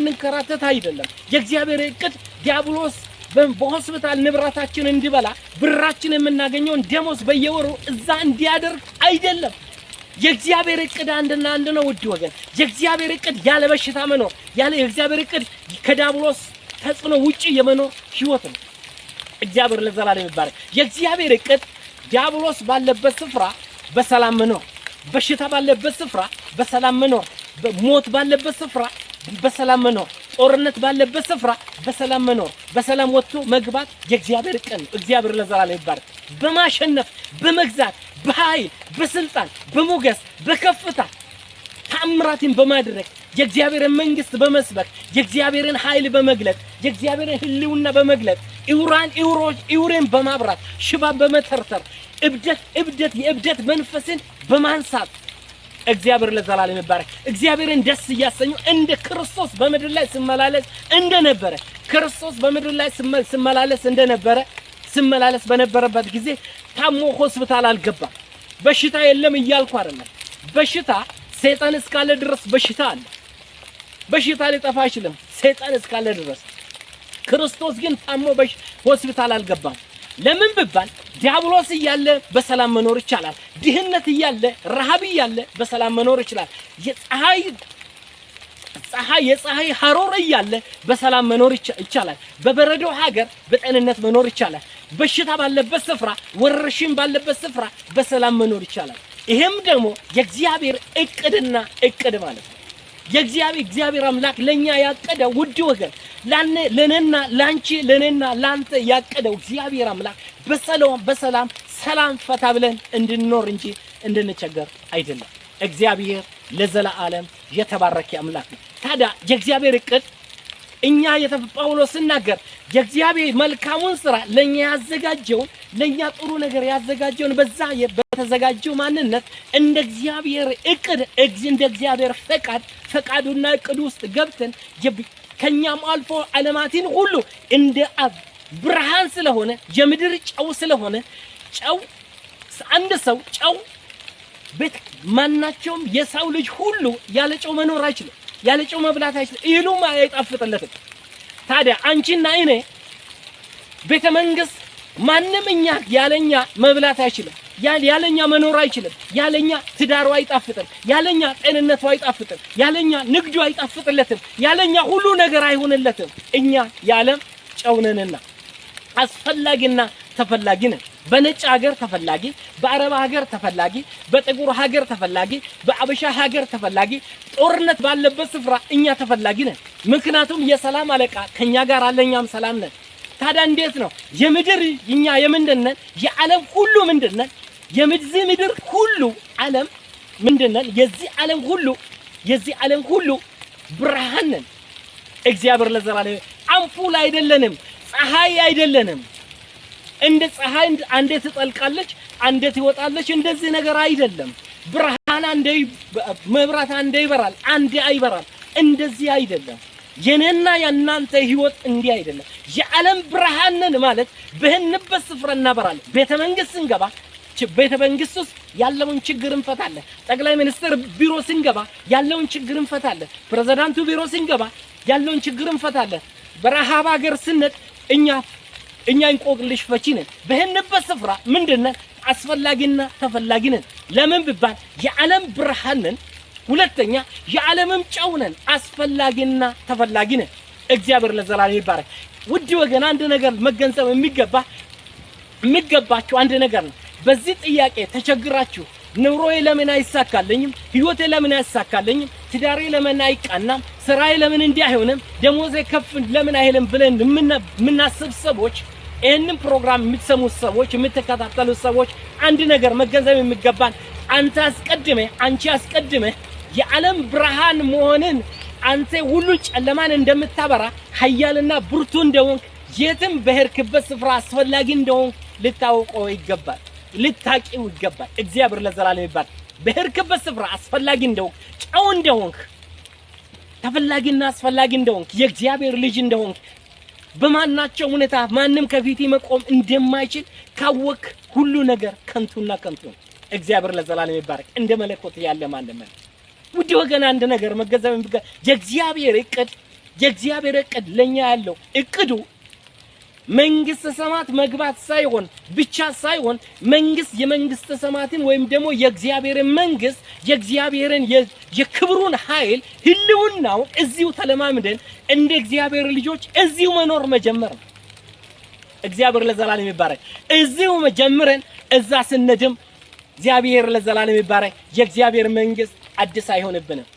እንከራተት አይደለም የእግዚአብሔር እቅድ ዲያብሎስ በሆስፒታል ንብራታችን እንዲበላ ብራችን የምናገኘው ደሞዝ በየወሩ እዛ እንዲያደርግ አይደለም የእግዚአብሔር እቅድ አንድና አንድ ነው ውድ ወገን የእግዚአብሔር እቅድ ያለ በሽታ መኖር ያለ የእግዚአብሔር እቅድ ከዲያብሎስ ተጽዕኖ ውጪ የመኖር ህይወት ነው እግዚአብሔር ለዘላለም ይባረክ የእግዚአብሔር እቅድ ዲያብሎስ ባለበት ስፍራ በሰላም መኖር በሽታ ባለበት ስፍራ በሰላም መኖር ሞት ባለበት ስፍራ በሰላም መኖር ጦርነት ባለበት ስፍራ በሰላም መኖር በሰላም ወጥቶ መግባት የእግዚአብሔር እቅድ ነው እግዚአብሔር ለዘላለም ይባረክ በማሸነፍ በመግዛት በኃይል በስልጣን በሞገስ በከፍታ ተአምራትን በማድረግ የእግዚአብሔርን መንግስት በመስበክ የእግዚአብሔርን ኃይል በመግለጥ የእግዚአብሔርን ህልውና በመግለጥ ኢውራን በማብራት ሽባ በመተርተር እብደት የእብደት መንፈስን በማንሳት እግዚአብሔር ለዘላለም ይባረክ እግዚአብሔርን ደስ ያሰኙ እንደ ክርስቶስ በመድር ላይ ሲመላለስ እንደነበረ ክርስቶስ በመድር ላይ ሲመላለስ በነበረበት ጊዜ ታሞ ሆስፒታል አልገባም በሽታ የለም ይያልኩ አይደለም በሽታ ሰይጣን እስካለ ድረስ በሽታ አለ በሽታ ሊጠፋ አይችልም ሰይጣን እስካለ ድረስ ክርስቶስ ግን ታሞ ሆስፒታል አልገባም ለምን ቢባል ዲያብሎስ ይያለ በሰላም መኖር ይችላል ድህነት ይያለ ረሃብ ይያለ በሰላም መኖር ይችላል የፀሐይ ሐሮር ይያለ በሰላም መኖር ይችላል በበረዶ ሀገር በጤንነት መኖር ይችላል በሽታ ባለበት ስፍራ ወረርሽኝ ባለበት ስፍራ በሰላም መኖር ይችላል ይሄም ደግሞ የእግዚአብሔር እቅድ ማለት ነው የእግዚአብሔር አምላክ ለኛ ያቀደው ውድ ወገን ለነና ላንቺ ለነና ላንተ ያቀደው እግዚአብሔር አምላክ በሰላም ሰላም ፈታ ብለን እንድንኖር እንጂ እንድንቸገር አይደለም እግዚአብሔር ለዘላለም የተባረከ አምላክ ነው ታዲያ የእግዚአብሔር እቅድ እኛ ጳውሎስ ሲናገር የእግዚአብሔር መልካሙን ስራ ለኛ ያዘጋጀውን ለኛ ጥሩ ነገር ያዘጋጀውን በዛ በተዘጋጀው ማንነት እንደ እግዚአብሔር እቅድ እንደ እግዚአብሔር ፈቃዱና እቅዱ ውስጥ ገብተን ከኛም አልፎ ዓለማትን ሁሉ እንደ ብርሃን ስለሆነ የምድር ጨው ስለሆነ ጨው አንድ ሰው ጨው ማናቸውም የሰው ልጅ ሁሉ ያለ ጨው መኖር አይችልም ያለ ጨው መብላት አይችልም ይሉም አይጣፍጥለትም ታዲያ አንቺና እኔ ቤተ መንግስት ማንንም እኛ ያለኛ መብላት አይችልም ያለኛ መኖር አይችልም ያለኛ ትዳሩ አይጣፍጥም ያለኛ ጤንነቱ አይጣፍጥም ያለኛ ንግዱ አይጣፍጥለትም ያለኛ ሁሉ ነገር አይሆንለትም እኛ ያለም ጨው ነንና አስፈላጊና ተፈላጊ ነን በነጭ ሀገር ተፈላጊ በአረብ ሀገር ተፈላጊ በጥቁር ሀገር ተፈላጊ በአበሻ ሀገር ተፈላጊ ጦርነት ባለበት ስፍራ እኛ ተፈላጊ ነን ምክንያቱም የሰላም አለቃ ከኛ ጋር አለኛም ሰላም ነን ታዲያ እንዴት ነው የምድር እኛ የምንድነን የዓለም ሁሉ ምንድነን የምድር ሁሉ ዓለም ምንድነን የዚህ ዓለም ሁሉ ብርሃን ነን እግዚአብሔር ለዘላለም አምፑል አይደለንም ፀሐይ አይደለንም እንደ ፀሐይ አንዴ ትጠልቃለች አንዴ ትወጣለች እንደዚህ ነገር አይደለም ብርሃን አንዴ መብራት አንዴ ይበራል አንዴ አይበራል እንደዚህ አይደለም የኔና ያናንተ ህይወት እንዲህ አይደለም የዓለም ብርሃን ነን ማለት በህንበት ስፍራ እናበራለን ቤተ መንግስት እንገባ ቤተ መንግስት ውስጥ ያለውን ችግር እንፈታለን ጠቅላይ ሚኒስትር ቢሮ ስንገባ ያለውን ችግር እንፈታለን ፕሬዝዳንቱ ቢሮ ስንገባ ያለውን ችግር እንፈታለን በረሃብ ሀገር ስንት እኛ እንቆቅልሽ ፈቺ ነን በህንበት ስፍራ ምንድነው አስፈላጊና ተፈላጊ ነን ለምን ቢባል የዓለም ብርሃን ነን ሁለተኛ የዓለምም ጨው ነን አስፈላጊና ተፈላጊ ነን እግዚአብሔር ለዘላለም ይባረክ ውድ ወገን አንድ ነገር መገንዘብ የሚገባችሁ አንድ ነገር ነው በዚህ ጥያቄ ተቸግራችሁ ኑሮዬ ለምን አይሳካልኝም ህይወቴ ለምን አይሳካልኝም ትዳሬ ለምን አይቃናም ስራዬ ለምን እንዲህ አይሆንም ደሞዜ ከፍ ለምን አይልም ብለን ምናስብ ሰዎች ይሄንን ፕሮግራም የምትሰሙ ሰዎች የምትከታተሉ ሰዎች አንድ ነገር መገንዘብ የሚገባን አንቺ አስቀድመ የዓለም ብርሃን መሆንን አንተ ሁሉ ጨለማን እንደምታበራ ኃያልና ብርቱ እንደሆንክ የትም በሄድክበት ስፍራ አስፈላጊ እንደሆንክ ልታውቀው ይገባል ልታቂው ይገባል እግዚአብሔር ለዘላለም ይባርክ በሄድክበት ስፍራ አስፈላጊ እንደሆንክ ጨው እንደሆንክ ተፈላጊና አስፈላጊ እንደሆንክ የእግዚአብሔር ልጅ እንደሆንክ በማናቸው ሁኔታ ማንንም ከፊት መቆም እንደማይችል ካወክ ሁሉ ነገር ከንቱና ከንቱ እግዚአብሔር ለዘላለም ይባርክ እንደ መለኮት ያለ ማንም ውድ ወገን አንድ ነገር መገዛም የእግዚአብሔር እቅድ የእግዚአብሔር እቅድ ለኛ ያለው እቅዱ መንግስተ ሰማያት መግባት ሳይሆን ብቻ ሳይሆን የመንግስተ ሰማያትን ወይም ደግሞ የእግዚአብሔርን መንግስት የእግዚአብሔርን የክብሩን ኃይል ህልውናው እዚሁ ተለማምደን እንደ እግዚአብሔር ልጆች እዚሁ መኖር መጀመር ነው። እግዚአብሔር ለዘላለም ይባረክ። እዚሁ መጀመርን እዛ ስንድም እግዚአብሔር ለዘላለም ይባረክ። የእግዚአብሔር መንግስት አዲስ አይሆንብንም።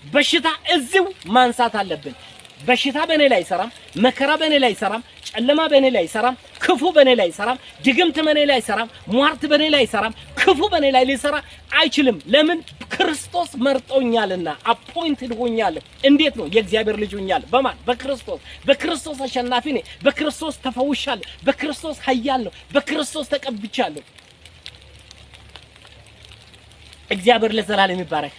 በሽታ እዚሁ ማንሳት አለብን። በሽታ በኔ ላይ አይሰራም፣ መከራ በኔ ላይ አይሰራም፣ ጨለማ በኔ ላይ አይሰራም፣ ክፉ በኔ ላይ አይሰራም፣ ድግምት በኔ ላይ አይሰራም፣ ሟርት በኔ ላይ አይሰራም፣ ክፉ በኔ ላይ ሊሰራ አይችልም። ለምን? ክርስቶስ መርጦኛልና አፖይንትድ ሆኛለሁ። እንዴት ነው? የእግዚአብሔር ልጅ ሆኛለሁ። በማን? በክርስቶስ። በክርስቶስ አሸናፊ ነኝ። በክርስቶስ ተፈውሻለሁ። በክርስቶስ ኃያል ነው። በክርስቶስ ተቀብቻለሁ። እግዚአብሔር ለዘላለም ይባረክ።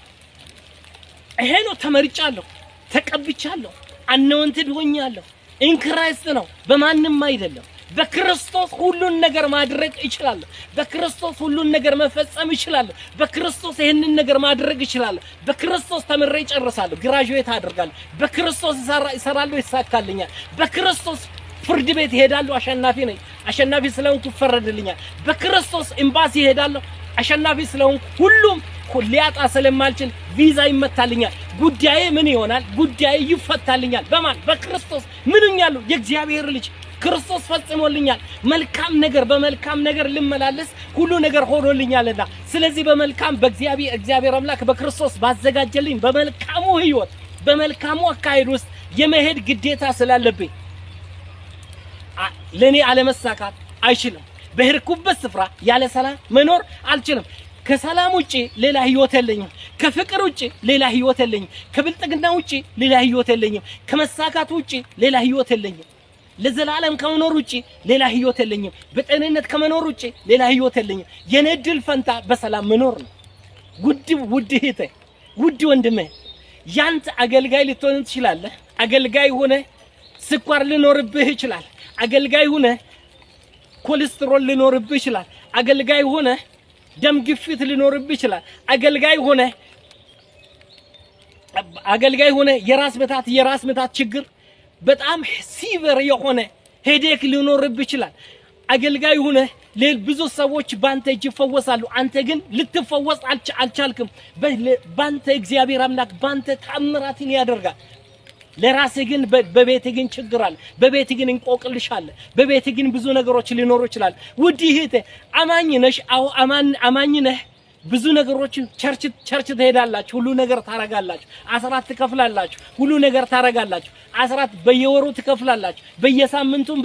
ይሄ ነው ተመርጫለሁ፣ ተቀብቻለሁ፣ አኖይንትድ ሆኛለሁ። ኢንክራይስት ነው፣ በማንም አይደለም። በክርስቶስ ሁሉን ነገር ማድረግ እችላለሁ። በክርስቶስ ሁሉን ነገር መፈጸም እችላለሁ። በክርስቶስ ይሄንን ነገር ማድረግ እችላለሁ። በክርስቶስ ተምሬ እጨርሳለሁ፣ ግራጁዌት አደርጋለሁ። በክርስቶስ እሰራለሁ፣ ይሳካልኛል። በክርስቶስ ፍርድ ቤት እሄዳለሁ፣ አሸናፊ ነኝ። አሸናፊ ስለሆንኩ ይፈረድልኛል። በክርስቶስ ኤምባሲ እሄዳለሁ፣ አሸናፊ ስለሆንኩ ሁሉም ሊያጣ ስለማልችል ቪዛ ይመታልኛል። ጉዳዬ ምን ይሆናል? ጉዳዬ ይፈታልኛል። በማን? በክርስቶስ። ምንኛለሁ? የእግዚአብሔር ልጅ ክርስቶስ ፈጽሞልኛል። መልካም ነገር በመልካም ነገር ልመላለስ ሁሉ ነገር ሆኖልኛልና ስለዚህ በመልካም እግዚአብሔር አምላክ በክርስቶስ ባዘጋጀልኝ በመልካሙ ህይወት በመልካሙ አካሄድ ውስጥ የመሄድ ግዴታ ስላለብኝ ለኔ አለመሳካት አይችልም። በሄድኩበት ስፍራ ያለ ሰላም መኖር አልችልም። ከሰላም ውጪ ሌላ ህይወት የለኝም። ከፍቅር ውጪ ሌላ ህይወት የለኝም። ከብልጥግና ውጪ ሌላ ህይወት የለኝም። ከመሳካት ውጪ ሌላ ህይወት የለኝም። ለዘላለም ከመኖር ውጪ ሌላ ህይወት የለኝም። በጤንነት ከመኖር ውጪ ሌላ ህይወት የለኝም። የኔ ድል ፈንታ በሰላም መኖር ነው። ውድ እህቴ፣ ውድ ወንድሜ፣ ያንተ አገልጋይ ልትሆን ትችላለህ። አገልጋይ ሆነ ስኳር ሊኖርብህ ይችላል። አገልጋይ ሆነ ኮሌስትሮል ሊኖርብህ ይችላል። አገልጋይ ሆነ ደም ግፊት ሊኖርብህ ይችላል። አገልጋይ ሆነ የራስ ምታት ችግር በጣም ሲቨር የሆነ ሄዴክ ሊኖርብህ ይችላል። አገልጋይ ሆነ ብዙ ሰዎች ባንተ እጅ ይፈወሳሉ። አንተ ግን ልትፈወስ አልቻልክም። ባንተ እግዚአብሔር አምላክ ባንተ ተአምራትን ያደርጋል። ለራስህ ግን በቤትህ ግን ችግር አለ። በቤትህ ግን እንቆቅልሽ አለ። በቤትህ ግን ብዙ ነገሮች ሊኖሩ ይችላል። ውድ እህቴ፣ አማኝ ነሽ? አዎ አማኝ ነህ። ብዙ ነገሮች ቸርች ትሄዳላችሁ፣ ሁሉ ነገር ታረጋላችሁ። አስራት ትከፍላላችሁ፣ ሁሉ ነገር ታረጋላችሁ። አስራት በየወሩ ትከፍላላችሁ፣ በየሳምንቱም